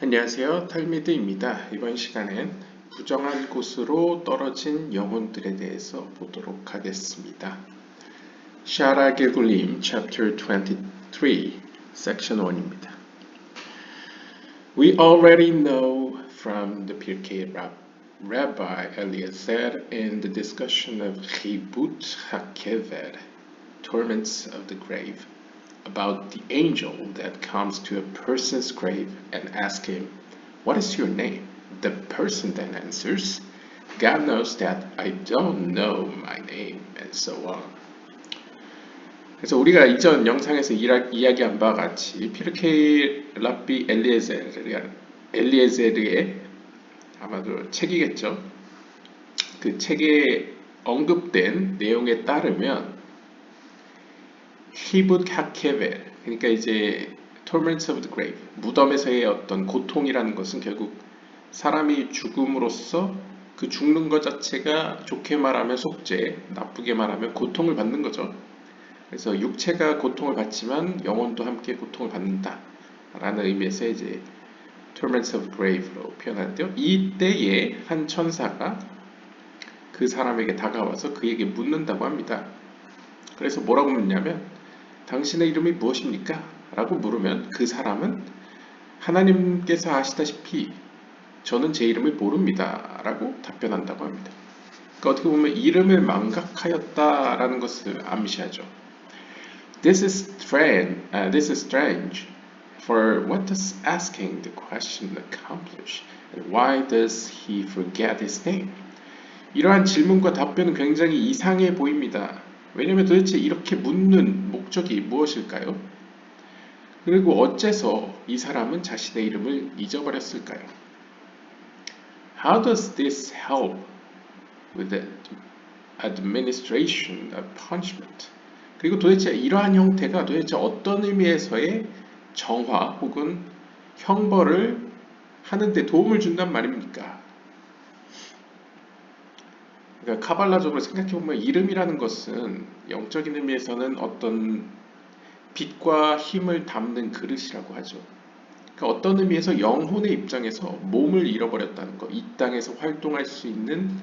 안녕하세요. 탈미드입니다. 이번 시간엔 부정한 곳으로 떨어진 영혼들에 대해서 보도록 하겠습니다. 샤라 게굴림 Chapter 23 Section 1입니다. We already know from the Pirkei Rabbi Eliezer in the discussion of Chibut HaKever, torments of the grave, about the angel that comes to a person's grave and asks him, "What is your name?" The person then answers, "God knows that I don't know my name," and so on. 그래서 우리가 이전 영상에서 이야기한 바와 같이 피르케이 랍비 엘리에제르의 아마도 책이겠죠. 그 책에 언급된 내용에 따르면 히붓 하케벨, 그러니까 이제 torments of the grave, 무덤에서의 어떤 고통이라는 것은 결국 사람이 죽음으로써 그 죽는 것 자체가 좋게 말하면 속죄, 나쁘게 말하면 고통을 받는 거죠. 그래서 육체가 고통을 받지만 영혼도 함께 고통을 받는다 라는 의미에서 이제 torments of the grave로 표현하는데요. 이때에 한 천사가 그 사람에게 다가와서 그에게 묻는다고 합니다. 그래서 뭐라고 묻냐면, 당신의 이름이 무엇입니까? 라고 물으면 그 사람은 하나님께서 아시다시피 저는 제 이름을 모릅니다 라고 답변한다고 합니다. 그러니까 어떻게 보면 이름을 망각하였다라는 것을 암시하죠. This is strange. For what does asking the question accomplish? And why does he forget his name? 이러한 질문과 답변은 굉장히 이상해 보입니다. 왜냐하면 도대체 이렇게 묻는 목적이 무엇일까요? 그리고 어째서 이 사람은 자신의 이름을 잊어버렸을까요? How does this help with the administration of punishment? 그리고 도대체 이러한 형태가 도대체 어떤 의미에서의 정화 혹은 형벌을 하는데 도움을 준단 말입니까? 그러니까 카발라적으로 생각해보면 이름이라는 것은 영적인 의미에서는 어떤 빛과 힘을 담는 그릇이라고 하죠. 그러니까 어떤 의미에서 영혼의 입장에서 몸을 잃어버렸다는 것, 이 땅에서 활동할 수 있는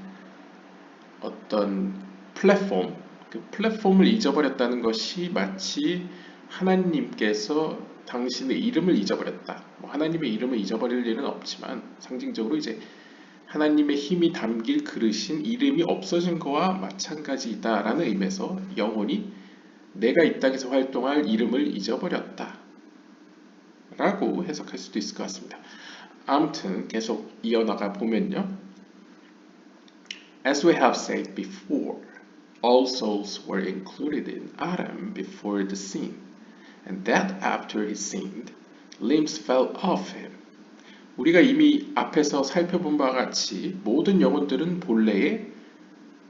어떤 플랫폼, 그 플랫폼을 잊어버렸다는 것이 마치 하나님께서 당신의 이름을 잊어버렸다. 하나님의 이름을 잊어버릴 일은 없지만 상징적으로 이제 하나님의 힘이 담길 그릇인 이름이 없어진 거와 마찬가지다라는 의미에서 영혼이 내가 이 땅에서 활동할 이름을 잊어버렸다 라고 해석할 수도 있을 것 같습니다. 아무튼 계속 이어나가 보면요. As we have said before, all souls were included in Adam before the sin, and that after he sinned, limbs fell off him. 우리가 이미 앞에서 살펴본 바와 같이 모든 영혼들은 본래에,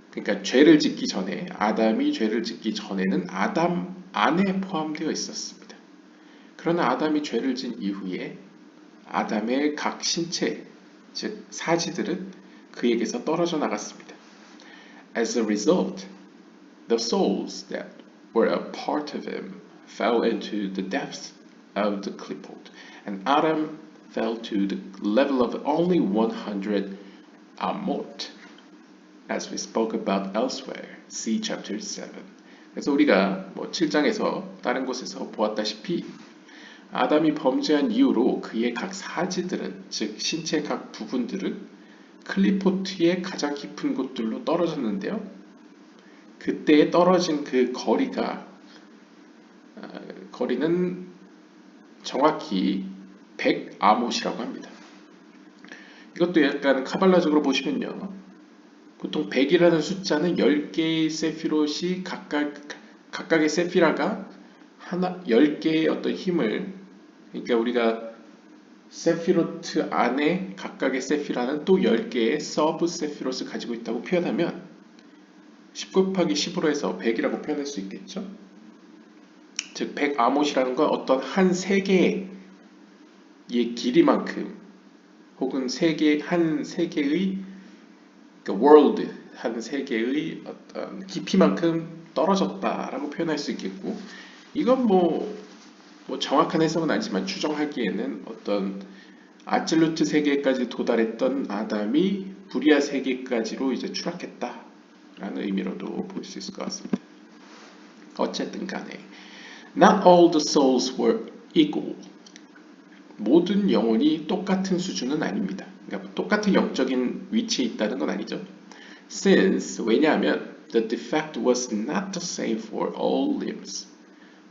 그러니까 죄를 짓기 전에, 아담이 죄를 짓기 전에는 아담 안에 포함되어 있었습니다. 그러나 아담이 죄를 진 이후에 아담의 각 신체, 즉 사지들은 그에게서 떨어져 나갔습니다. As a result, the souls that were a part of him fell into the depths of the clipboard, and Adam fell to the level of only 100 amot, as we spoke about elsewhere. See chapter 7. 그래서 우리가 7장에서 다른 곳에서 보았다시피 아담이 범죄한 이후로 그의 각 사지들은, 즉 신체 각 부분들은 클리포트의 가장 깊은 곳들로 떨어졌는데요. 그때에 떨어진 그 거리는 정확히 100아못이라고 합니다. 이것도 약간 카발라적으로 보시면요. 보통 100이라는 숫자는 10개의 세피롯이 각각의 세피라가 10개의 어떤 힘을, 그러니까 우리가 세피로트 안에 각각의 세피라는 또 10개의 서브 세피롯을 가지고 있다고 표현하면 10 곱하기 10으로 해서 100이라고 표현할 수 있겠죠. 즉 100아못이라는 건 어떤 한 세계의 길이만큼 혹은 한 세계의 그러니까 world, 한 세계의 어떤 깊이만큼 떨어졌다라고 표현할 수 있겠고, 이건 뭐 정확한 해석은 아니지만 추정하기에는 어떤 아absol루트 세계까지 도달했던 아담이 불의한 세계까지로 이제 추락했다라는 의미로도 볼 수 있을 것 같습니다. 어쨌든 간에 Not all the souls were equal. 모든 영혼이 똑같은 수준은 아닙니다. 그러니까 똑같은 영적인 위치에 있다는 건 아니죠. Since 왜냐하면 the defect was not the same for all limbs.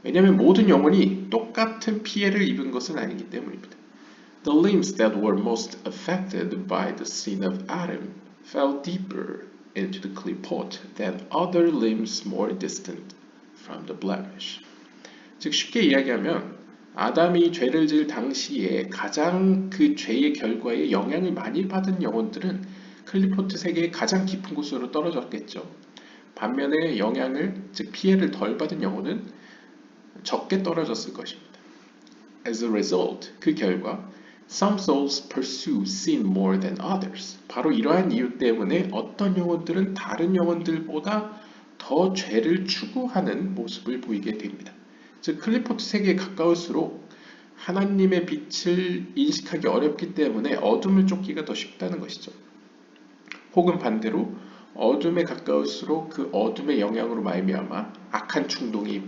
왜냐하면 모든 영혼이 똑같은 피해를 입은 것은 아니기 때문입니다. The limbs that were most affected by the sin of Adam fell deeper into the clipot than other limbs more distant from the blemish. 즉 쉽게 이야기하면 아담이 죄를 지을 당시에 가장 그 죄의 결과에 영향을 많이 받은 영혼들은 클리포트 세계의 가장 깊은 곳으로 떨어졌겠죠. 반면에 영향을, 즉 피해를 덜 받은 영혼은 적게 떨어졌을 것입니다. As a result, 그 결과 Some souls pursue sin more than others. 바로 이러한 이유 때문에 어떤 영혼들은 다른 영혼들보다 더 죄를 추구하는 모습을 보이게 됩니다. 즉 클리포트 세계에 가까울수록 하나님의 빛을 인식하기 어렵기 때문에 어둠을 쫓기가 더 쉽다는 것이죠. 혹은 반대로 어둠에 가까울수록 그 어둠의 영향으로 말미암아 악한 충동이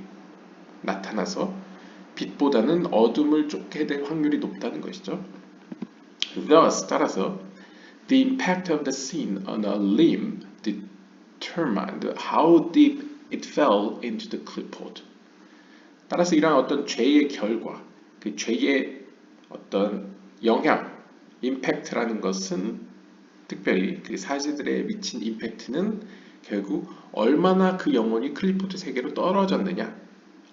나타나서 빛보다는 어둠을 쫓게 될 확률이 높다는 것이죠. Thus, 따라서 the impact of the sin on a limb determined how deep it fell into the clipboard. 따라서 이러한 어떤 죄의 결과, 그 죄의 어떤 영향, 임팩트라는 것은 특별히 그 사지들의 미친 임팩트는 결국 얼마나 그 영혼이 클리포트 세계로 떨어졌느냐,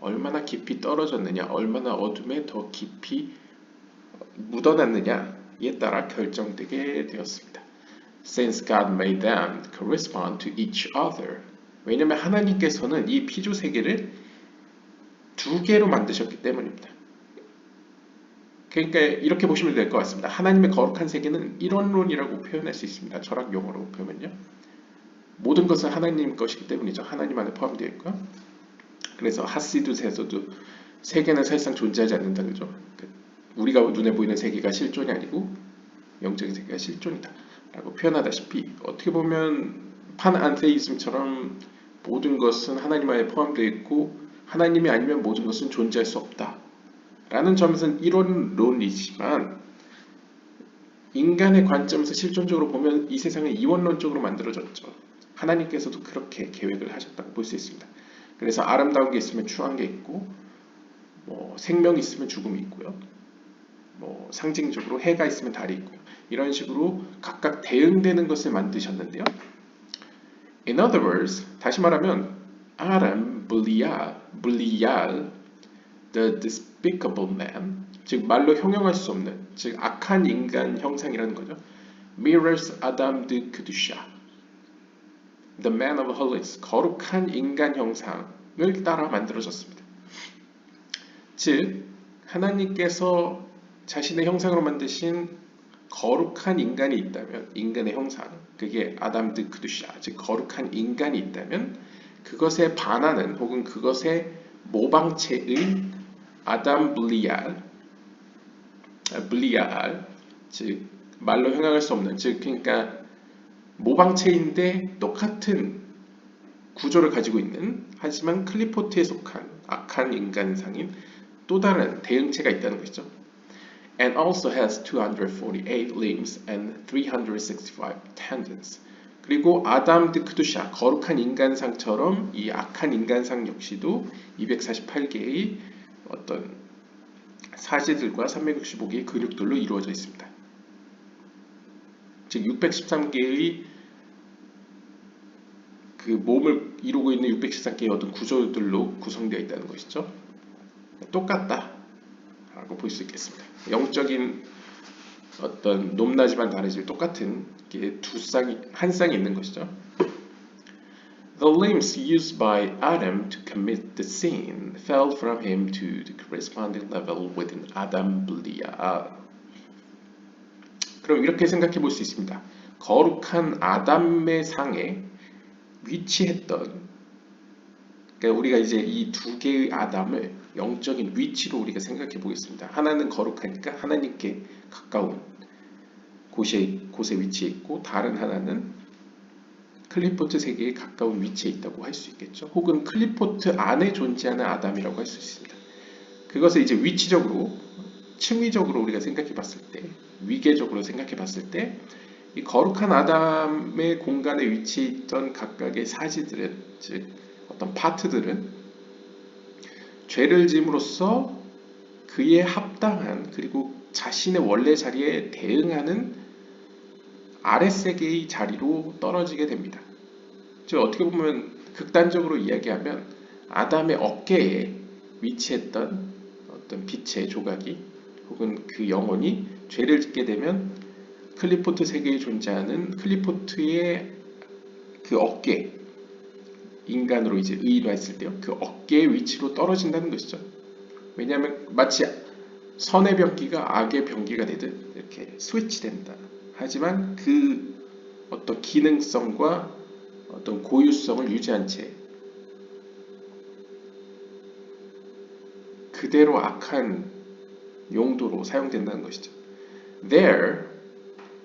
얼마나 깊이 떨어졌느냐, 얼마나 어둠에 더 깊이 묻어났느냐에 따라 결정되게 되었습니다. Since God made them correspond to each other. 왜냐하면 하나님께서는 이 피조 세계를 두 개로 만드셨기 때문입니다. 그러니까 이렇게 보시면 될 것 같습니다. 하나님의 거룩한 세계는 일원론이라고 표현할 수 있습니다. 철학 용어로 보면요. 모든 것은 하나님 것이기 때문이죠. 하나님 안에 포함되어 있고요. 그래서 하시두에서도 세계는 사실상 존재하지 않는다 그죠. 우리가 눈에 보이는 세계가 실존이 아니고 영적인 세계가 실존이다 라고 표현하다시피 어떻게 보면 판안테이즘처럼 모든 것은 하나님 안에 포함되어 있고 하나님이 아니면 모든 것은 존재할 수 없다 라는 점에서는 이론론이지만 인간의 관점에서 실존적으로 보면 이 세상은 이원론적으로 만들어졌죠. 하나님께서도 그렇게 계획을 하셨다고 볼 수 있습니다. 그래서 아름다운 게 있으면 추한 게 있고 생명이 있으면 죽음이 있고요. 상징적으로 해가 있으면 달이 있고요. 이런 식으로 각각 대응되는 것을 만드셨는데요. In other words, 다시 말하면 아람, 블리알, the despicable man, 즉 말로 형용할 수 없는, 즉 악한 인간 형상이라는 거죠. Mirrors Adam de Kedusha, the man of holiness, 거룩한 인간 형상을 따라 만들어졌습니다. 즉 하나님께서 자신의 형상으로 만드신 거룩한 인간이 있다면, 인간의 형상, 그게 아담 드 크두샤, 즉 거룩한 인간이 있다면 그것에 반하는 혹은 그것의 모방체의 아담 블리알, 즉 말로 형용할 수 없는, 즉 그러니까 모방체인데 똑같은 구조를 가지고 있는, 하지만 클리포트에 속한 악한 인간상인 또 다른 대응체가 있다는 것이죠. And also has 248 limbs and 365 tendons. 그리고 아담 드 크두샤, 거룩한 인간상처럼 이 악한 인간상 역시도 248개의 어떤 사지들과 365개의 근육들로 이루어져 있습니다. 즉 613개의 그 몸을 이루고 있는 613개의 어떤 구조들로 구성되어 있다는 것이죠. 똑같다 라고 볼 수 있겠습니다. 영적인 어떤 높낮이만 다르지 똑같은 게 한 쌍이 있는 것이죠. The limbs used by Adam to commit the sin fell from him to the corresponding level within Adam Belial. 그럼 이렇게 생각해 볼 수 있습니다. 거룩한 아담의 상에 위치했던, 그러니까 우리가 이제 이 두 개의 아담을 영적인 위치로 우리가 생각해 보겠습니다. 하나는 거룩하니까 하나님께 가까운 곳에 위치해 있고, 다른 하나는 클리포트 세계에 가까운 위치에 있다고 할 수 있겠죠. 혹은 클리포트 안에 존재하는 아담이라고 할 수 있습니다. 그것을 이제 위치적으로, 층위적으로 우리가 생각해 봤을 때, 위계적으로 생각해 봤을 때, 이 거룩한 아담의 공간에 위치해 있던 각각의 사지들은, 즉 어떤 파트들은 죄를 짐으로써 그에 합당한, 그리고 자신의 원래 자리에 대응하는 아랫세계의 자리로 떨어지게 됩니다. 즉 어떻게 보면 극단적으로 이야기하면 아담의 어깨에 위치했던 어떤 빛의 조각이, 혹은 그 영혼이 죄를 짓게 되면 클리포트 세계에 존재하는 클리포트의 그 어깨, 인간으로 이제 의인화했을 때요, 그 어깨의 위치로 떨어진다는 것이죠. 왜냐하면 마치 선의 병기가 악의 병기가 되듯 이렇게 스위치된다. 하지만 그 어떤 기능성과 어떤 고유성을 유지한 채 그대로 악한 용도로 사용된다는 것이죠. There,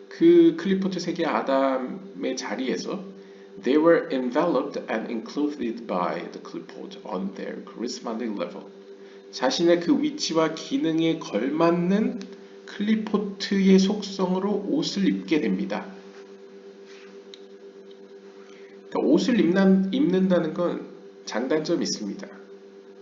그 클리포트 세계 아담의 자리에서 they were enveloped and included by the clipboard on their charismatic level. 자신의 그 위치와 기능에 걸맞는 클리포트의 속성으로 옷을 입게 됩니다. 그러니까 옷을 입는다는 건 장단점이 있습니다.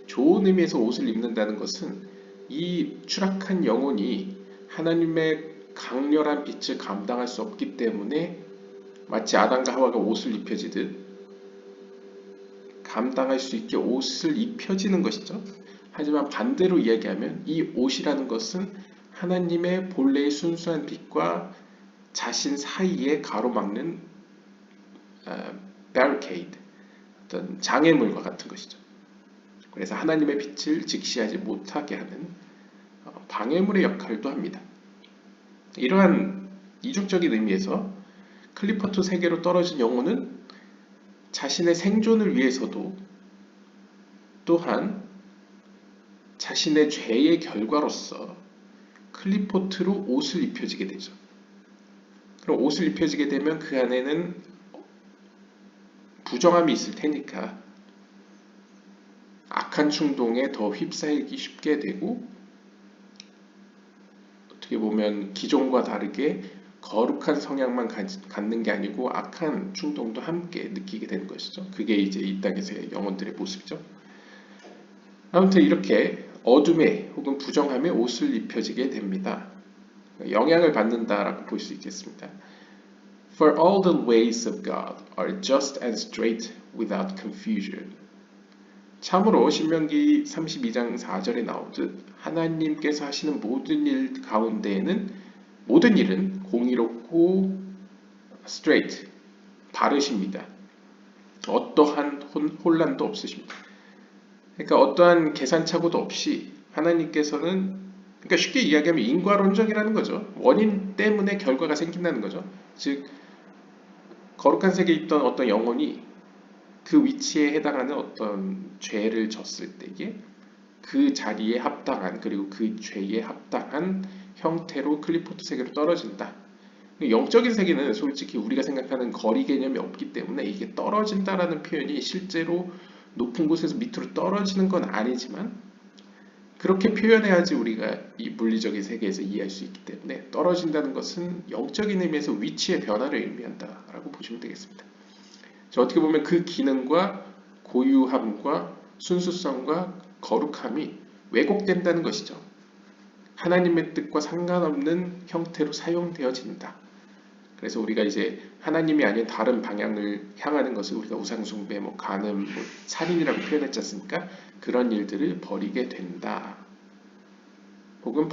좋은 의미에서 옷을 입는다는 것은 이 추락한 영혼이 하나님의 강렬한 빛을 감당할 수 없기 때문에 마치 아담과 하와가 옷을 입혀지듯 감당할 수 있게 옷을 입혀지는 것이죠. 하지만 반대로 이야기하면 이 옷이라는 것은 하나님의 본래의 순수한 빛과 자신 사이에 가로막는 barricade, 어떤 장애물과 같은 것이죠. 그래서 하나님의 빛을 직시하지 못하게 하는 방해물의 역할도 합니다. 이러한 이중적인 의미에서 클리포트 세계로 떨어진 영혼은 자신의 생존을 위해서도 또한 자신의 죄의 결과로서 클리포트로 옷을 입혀지게 되죠. 그럼 옷을 입혀지게 되면 그 안에는 부정함이 있을 테니까 악한 충동에 더 휩싸이기 쉽게 되고, 어떻게 보면 기존과 다르게 거룩한 성향만 갖는 게 아니고 악한 충동도 함께 느끼게 되는 것이죠. 그게 이제 이 땅에서의 영혼들의 모습이죠. 아무튼 이렇게 어둠에 혹은 부정함에 옷을 입혀지게 됩니다. 영향을 받는다라고 볼 수 있겠습니다. For all the ways of God are just and straight without confusion. 참으로 신명기 32장 4절에 나오듯 하나님께서 하시는 모든 일 가운데에는 모든 일은 공의롭고 straight, 바르십니다. 어떠한 혼란도 없으십니다. 그러니까 어떠한 계산착오도 없이 하나님께서는, 그러니까 쉽게 이야기하면 인과론적이라는 거죠. 원인 때문에 결과가 생긴다는 거죠. 즉 거룩한 세계에 있던 어떤 영혼이 그 위치에 해당하는 어떤 죄를 졌을 때에 그 자리에 합당한, 그리고 그 죄에 합당한 형태로 클리포트 세계로 떨어진다. 영적인 세계는 솔직히 우리가 생각하는 거리 개념이 없기 때문에 이게 떨어진다라는 표현이 실제로 높은 곳에서 밑으로 떨어지는 건 아니지만 그렇게 표현해야지 우리가 이 물리적인 세계에서 이해할 수 있기 때문에 떨어진다는 것은 영적인 의미에서 위치의 변화를 의미한다라고 보시면 되겠습니다. 어떻게 보면 그 기능과 고유함과 순수성과 거룩함이 왜곡된다는 것이죠. 하나님의 뜻과 상관없는 형태로 사용되어진다. 그래서 우리가 이제 하나님이 아닌 다른 방향을 향하는 것을 우리가 우상숭배, 간음, 살인이라고 표현했지 않습니까? 그런 일들을 버리게 된다. 혹은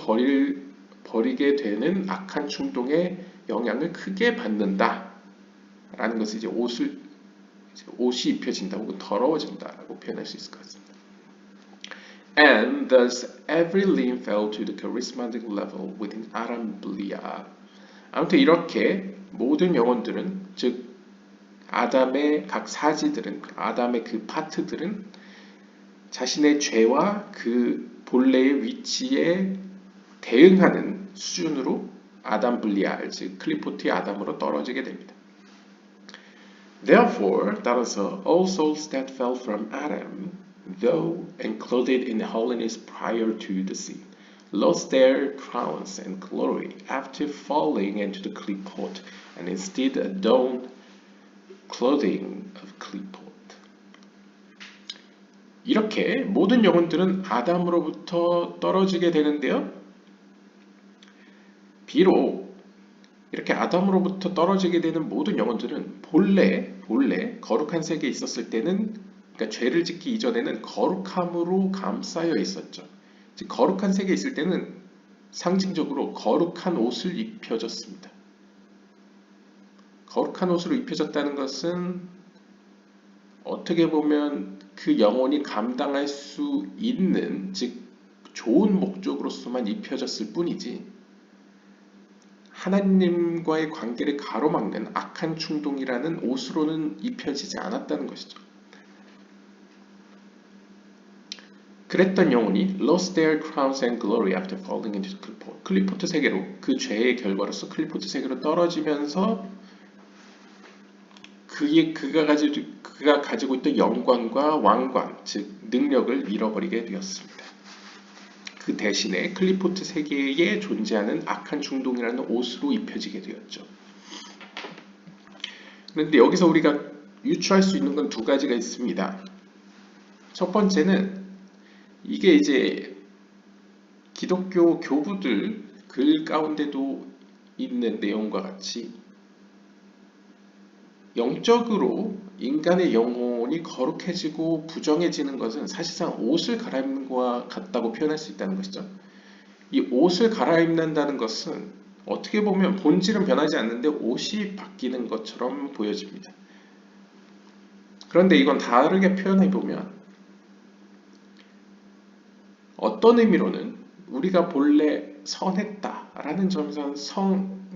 버리게 되는 악한 충동의 영향을 크게 받는다. 라는 것을 이제 옷이 입혀진다 혹은 더러워진다라고 표현할 수 있을 것 같습니다. And thus every limb fell to the charismatic level within Adam Blia. 아무튼 이렇게 모든 영혼들은, 즉 아담의 각 사지들은, 아담의 그 파트들은 자신의 죄와 그 본래의 위치에 대응하는 수준으로 아담 블리알, 즉 클리포트의 아담으로 떨어지게 됩니다. Therefore, 따라서 all souls that fell from Adam, though enclothed in holiness prior to the sin, lost their crowns and glory after falling into the clay pot, and instead adorned clothing of clay pot. 이렇게 모든 영혼들은 아담으로부터 떨어지게 되는데요. 비록 이렇게 아담으로부터 떨어지게 되는 모든 영혼들은 본래 거룩한 세계에 있었을 때는, 그러니까 죄를 짓기 이전에는 거룩함으로 감싸여 있었죠. 즉 거룩한 세계에 있을 때는 상징적으로 거룩한 옷을 입혀졌습니다. 거룩한 옷으로 입혀졌다는 것은 어떻게 보면 그 영혼이 감당할 수 있는, 즉 좋은 목적으로서만 입혀졌을 뿐이지 하나님과의 관계를 가로막는 악한 충동이라는 옷으로는 입혀지지 않았다는 것이죠. 그랬던 영혼이 lost their crowns and glory after falling into the 클리포트 세계로, 그 죄의 결과로서 클리포트 세계로 떨어지면서 그가 가지고 있던 영광과 왕관, 즉 능력을 잃어버리게 되었습니다. 그 대신에 클리포트 세계에 존재하는 악한 충동이라는 옷으로 입혀지게 되었죠. 그런데 여기서 우리가 유추할 수 있는 건 두 가지가 있습니다. 첫 번째는 이게 이제 기독교 교부들 글 가운데도 있는 내용과 같이 영적으로 인간의 영혼이 거룩해지고 부정해지는 것은 사실상 옷을 갈아입는 것과 같다고 표현할 수 있다는 것이죠. 이 옷을 갈아입는다는 것은 어떻게 보면 본질은 변하지 않는데 옷이 바뀌는 것처럼 보여집니다. 그런데 이건 다르게 표현해 보면 어떤 의미로는 우리가 본래 선했다라는 점에서는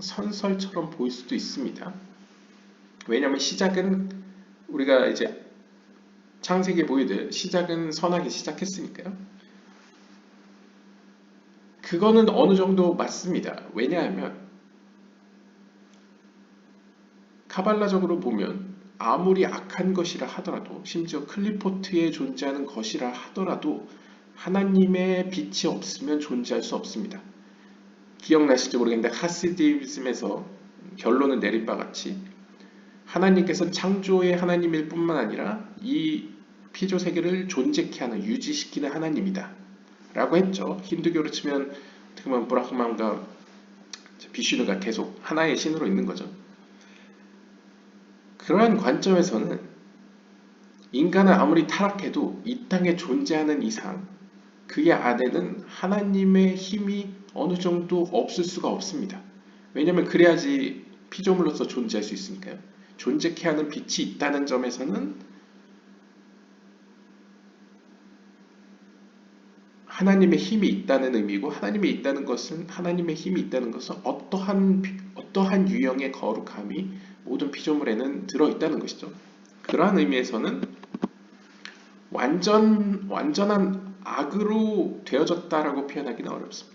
선설처럼 보일 수도 있습니다. 왜냐하면 시작은 우리가 이제 창세기에 보이듯 시작은 선하게 시작했으니까요. 그거는 어느 정도 맞습니다. 왜냐하면 카발라적으로 보면 아무리 악한 것이라 하더라도, 심지어 클리포트에 존재하는 것이라 하더라도 하나님의 빛이 없으면 존재할 수 없습니다. 기억나실지 모르겠는데 하시디즘에서 결론을 내린 바 같이 하나님께서 창조의 하나님일 뿐만 아니라 이 피조 세계를 존재케 하는, 유지시키는 하나님이다 라고 했죠. 힌두교로 치면 어떻게 보면 브라흐만과 비슈누가 계속 하나의 신으로 있는 거죠. 그러한 관점에서는 인간은 아무리 타락해도 이 땅에 존재하는 이상 그의 안에는 하나님의 힘이 어느 정도 없을 수가 없습니다. 왜냐하면 그래야지 피조물로서 존재할 수 있으니까요. 존재케 하는 빛이 있다는 점에서는 하나님의 힘이 있다는 의미고, 하나님의 힘이 있다는 것은 어떠한 유형의 거룩함이 모든 피조물에는 들어있다는 것이죠. 그러한 의미에서는 완전한 악으로 되어졌다라고 표현하기는 어렵습니다.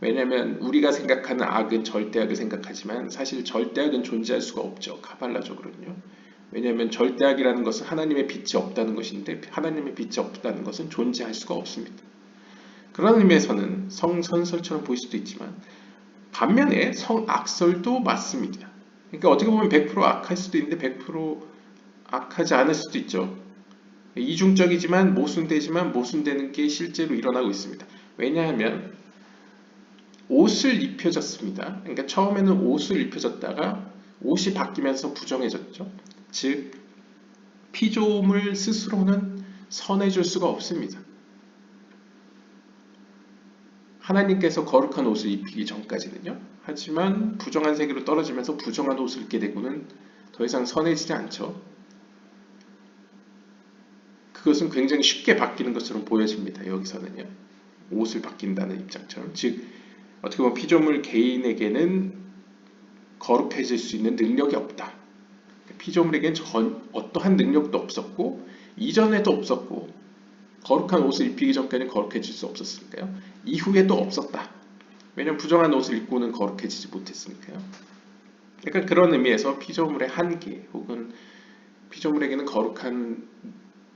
왜냐하면 우리가 생각하는 악은 절대악을 생각하지만 사실 절대악은 존재할 수가 없죠. 카발라적으로는요. 왜냐하면 절대악이라는 것은 하나님의 빛이 없다는 것인데 하나님의 빛이 없다는 것은 존재할 수가 없습니다. 그런 의미에서는 성선설처럼 보일 수도 있지만 반면에 성악설도 맞습니다. 그러니까 어떻게 보면 100% 악할 수도 있는데 100% 악하지 않을 수도 있죠. 이중적이지만 모순되는 게 실제로 일어나고 있습니다. 왜냐하면 옷을 입혀졌습니다. 그러니까 처음에는 옷을 입혀졌다가 옷이 바뀌면서 부정해졌죠. 즉 피조물 스스로는 선해질 수가 없습니다. 하나님께서 거룩한 옷을 입히기 전까지는요. 하지만 부정한 세계로 떨어지면서 부정한 옷을 입게 되고는 더 이상 선해지지 않죠. 그것은 굉장히 쉽게 바뀌는 것처럼 보여집니다. 여기서는요. 옷을 바뀐다는 입장처럼. 즉 어떻게 보면 피조물 개인에게는 거룩해질 수 있는 능력이 없다. 피조물에게는 어떠한 능력도 없었고 이전에도 없었고 거룩한 옷을 입히기 전까지는 거룩해질 수 없었으니까요. 이후에도 없었다. 왜냐하면 부정한 옷을 입고는 거룩해지지 못했으니까요. 약간 그런 의미에서 피조물의 한계 혹은 피조물에게는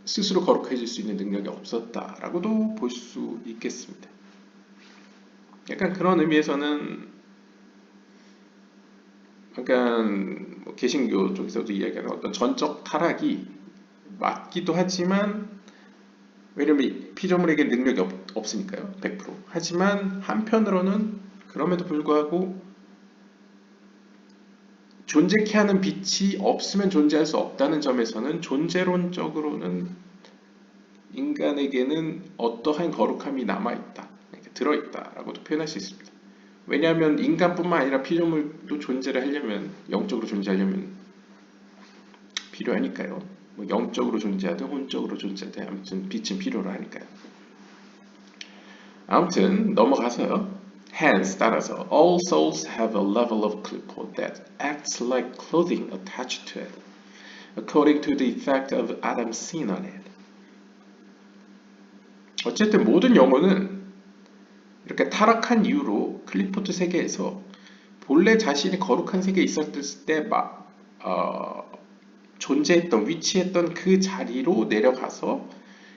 스스로 거룩해질 수 있는 능력이 없었다라고도 볼 수 있겠습니다. 약간 그런 의미에서는 약간 뭐 개신교 쪽에서도 이야기하는 어떤 전적 타락이 맞기도 하지만 왜냐면 피조물에게 능력이 없으니까요. 100%. 하지만 한편으로는 그럼에도 불구하고 존재케 하는 빛이 없으면 존재할 수 없다는 점에서는 존재론적으로는 인간에게는 어떠한 거룩함이 남아있다, 들어있다라고도 표현할 수 있습니다. 왜냐하면 인간뿐만 아니라 피조물도 존재를 하려면, 영적으로 존재하려면 필요하니까요. 뭐 영적으로 존재하든 혼적으로 존재하든 아무튼 빛은 필요로 하니까요. 아무튼 넘어가서요. Hence, 따라서 all souls have a level of clipboard that acts like clothing attached to it, according to the effect of Adam's sin on it. 어쨌든 모든 영혼은 이렇게 타락한 이후로 클리포트 세계에서 본래 자신이 거룩한 세계에 있었을 때 존재했던, 위치했던 그 자리로 내려가서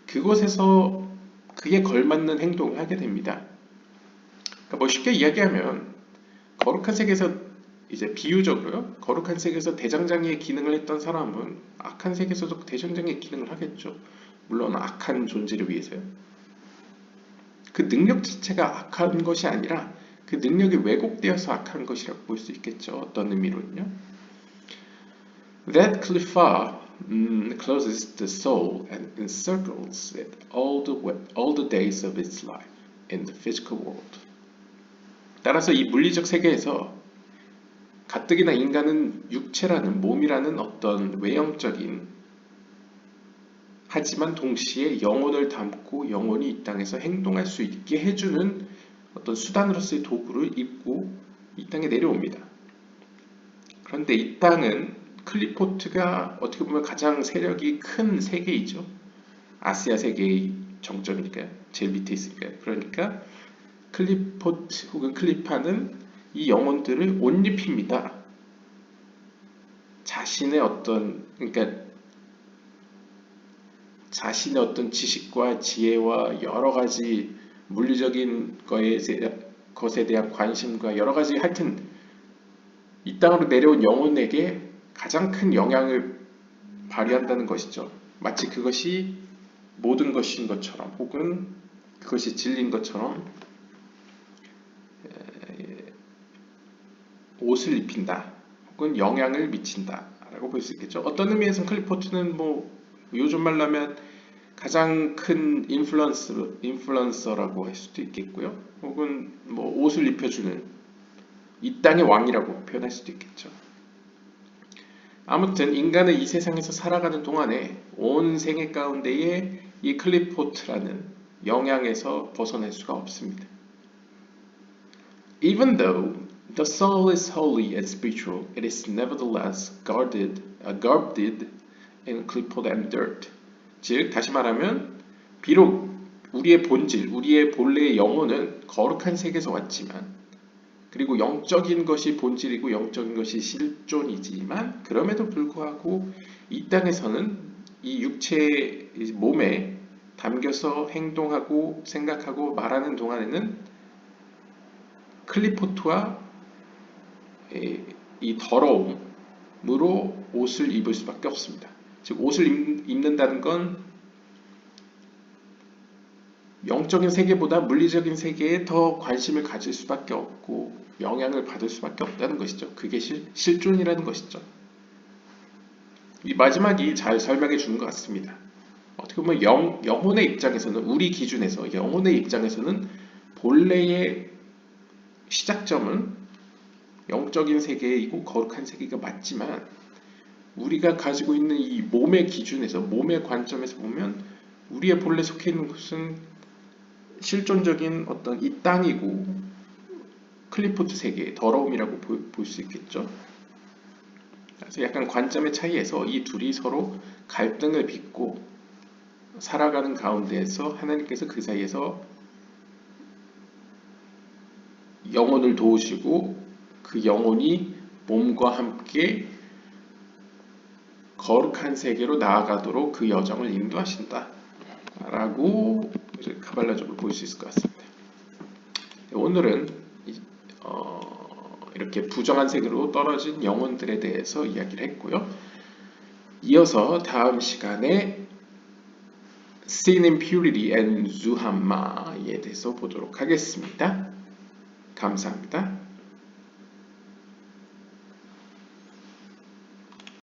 그곳에서 그에 걸맞는 행동을 하게 됩니다. 그러니까 뭐 쉽게 이야기하면 거룩한 세계에서 이제 비유적으로요. 거룩한 세계에서 대장장이의 기능을 했던 사람은 악한 세계에서도 대장장이의 기능을 하겠죠. 물론 악한 존재를 위해서요. 그 능력 자체가 악한 것이 아니라 그 능력이 왜곡되어서 악한 것이라고 볼 수 있겠죠. 어떤 의미로는요. That cliffar closes the soul and encircles it all the days of its life in the physical world. 따라서 이 물리적 세계에서 가뜩이나 인간은 육체라는 몸이라는 어떤 외형적인 하지만 동시에 영혼을 담고 영혼이 이 땅에서 행동할 수 있게 해주는 어떤 수단으로서의 도구를 입고 이 땅에 내려옵니다. 그런데 이 땅은 클리포트가 어떻게 보면 가장 세력이 큰 세계이죠. 아시아 세계의 정점이니까요. 제일 밑에 있으니까요. 그러니까 클리포트 혹은 클리파는 이 영혼들을 옷 입힙니다. 자신의 어떤 지식과 지혜와 여러 가지 물리적인 것에 대한 관심과 여러 가지 하여튼 이 땅으로 내려온 영혼에게 가장 큰 영향을 발휘한다는 것이죠. 마치 그것이 모든 것인 것처럼 혹은 그것이 진리인 것처럼 옷을 입힌다 혹은 영향을 미친다 라고 볼 수 있겠죠. 어떤 의미에서는 클리포트는 뭐 요즘 말로 하면 가장 큰 인플루언서라고 할 수도 있겠고요. 혹은 뭐 옷을 입혀주는 이 땅의 왕이라고 표현할 수도 있겠죠. 아무튼 인간은 이 세상에서 살아가는 동안에 온 생애 가운데에 이 클리포트라는 영향에서 벗어날 수가 없습니다. Even though the soul is holy and spiritual, it is nevertheless garbed in clipboard and dirt. 즉 다시 말하면 비록 우리의 본질, 우리의 본래의 영혼은 거룩한 세계에서 왔지만 그리고 영적인 것이 본질이고 영적인 것이 실존이지만 그럼에도 불구하고 이 땅에서는 이 육체의 몸에 담겨서 행동하고 생각하고 말하는 동안에는 클리포트와 이 더러움으로 옷을 입을 수밖에 없습니다. 즉 옷을 입는다는 건 영적인 세계보다 물리적인 세계에 더 관심을 가질 수밖에 없고 영향을 받을 수밖에 없다는 것이죠. 그게 실존이라는 것이죠. 이 마지막이 잘 설명해 주는 것 같습니다. 어떻게 보면 영혼의 입장에서는 우리 기준에서 영혼의 입장에서는 본래의 시작점은 영적인 세계이고 거룩한 세계가 맞지만 우리가 가지고 있는 이 몸의 기준에서 몸의 관점에서 보면 우리의 본래 속해 있는 곳은 실존적인 어떤 이 땅이고 클리포트 세계의 더러움이라고 볼 수 있겠죠. 그래서 약간 관점의 차이에서 이 둘이 서로 갈등을 빚고 살아가는 가운데에서 하나님께서 그 사이에서 영혼을 도우시고 그 영혼이 몸과 함께 거룩한 세계로 나아가도록 그 여정을 인도하신다 라고 가발라적으로 볼 수 있을 것 같습니다. 오늘은 이렇게 부정한 세계로 떨어진 영혼들에 대해서 이야기를 했고요. 이어서 다음 시간에 Sin Impurity and Zuhamma에 대해서 보도록 하겠습니다. 감사합니다.